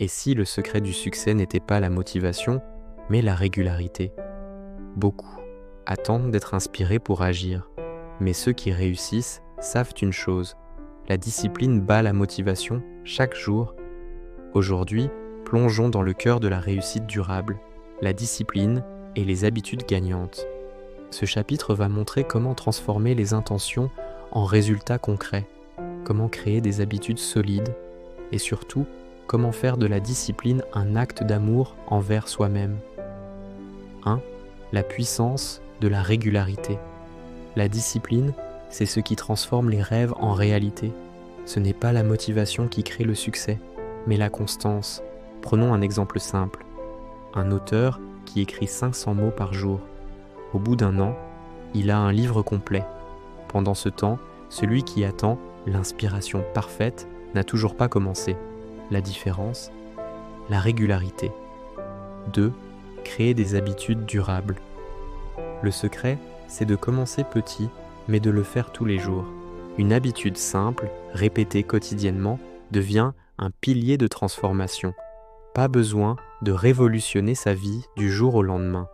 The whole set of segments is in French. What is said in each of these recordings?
Et si le secret du succès n'était pas la motivation, mais la régularité? Beaucoup attendent d'être inspirés pour agir, mais ceux qui réussissent savent une chose: la discipline bat la motivation chaque jour. Aujourd'hui, plongeons dans le cœur de la réussite durable, la discipline et les habitudes gagnantes. Ce chapitre va montrer comment transformer les intentions en résultats concrets, comment créer des habitudes solides et surtout, comment faire de la discipline un acte d'amour envers soi-même. 1. La puissance de la régularité. La discipline, c'est ce qui transforme les rêves en réalité. Ce n'est pas la motivation qui crée le succès, mais la constance. Prenons un exemple simple. Un auteur qui écrit 500 mots par jour. Au bout d'un an, il a un livre complet. Pendant ce temps, celui qui attend l'inspiration parfaite n'a toujours pas commencé. La différence? La régularité. 2. Créer des habitudes durables. Le secret, c'est de commencer petit, mais de le faire tous les jours. Une habitude simple, répétée quotidiennement, devient un pilier de transformation. Pas besoin de révolutionner sa vie du jour au lendemain.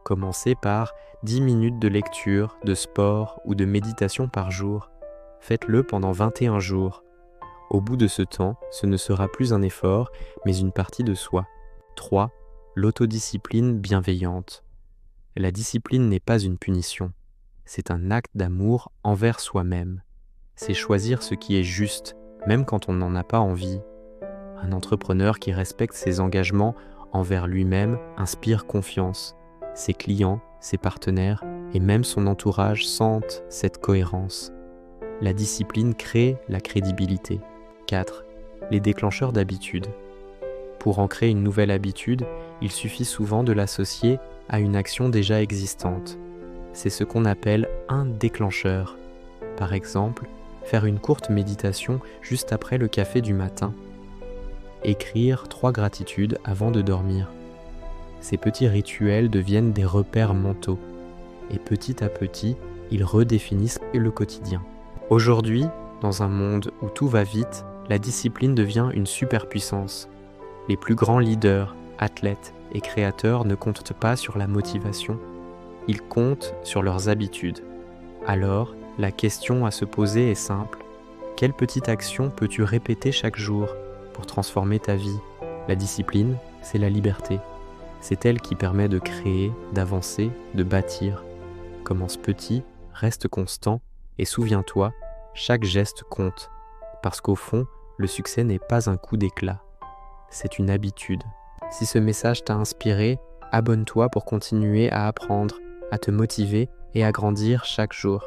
Commencez par 10 minutes de lecture, de sport ou de méditation par jour. Faites-le pendant 21 jours. Au bout de ce temps, ce ne sera plus un effort, mais une partie de soi. 3. L'autodiscipline bienveillante. La discipline n'est pas une punition. C'est un acte d'amour envers soi-même. C'est choisir ce qui est juste, même quand on n'en a pas envie. Un entrepreneur qui respecte ses engagements envers lui-même inspire confiance. Ses clients, ses partenaires et même son entourage sentent cette cohérence. La discipline crée la crédibilité. 4. Les déclencheurs d'habitude. Pour ancrer une nouvelle habitude, il suffit souvent de l'associer à une action déjà existante. C'est ce qu'on appelle un déclencheur. Par exemple, faire une courte méditation juste après le café du matin. Écrire 3 gratitudes avant de dormir. Ces petits rituels deviennent des repères mentaux. Et petit à petit, ils redéfinissent le quotidien. Aujourd'hui, dans un monde où tout va vite, la discipline devient une superpuissance. Les plus grands leaders, athlètes et créateurs ne comptent pas sur la motivation, ils comptent sur leurs habitudes. Alors, la question à se poser est simple. Quelle petite action peux-tu répéter chaque jour pour transformer ta vie? La discipline, c'est la liberté. C'est elle qui permet de créer, d'avancer, de bâtir. Commence petit, reste constant et souviens-toi, chaque geste compte. Parce qu'au fond, le succès n'est pas un coup d'éclat. C'est une habitude. Si ce message t'a inspiré, abonne-toi pour continuer à apprendre, à te motiver et à grandir chaque jour.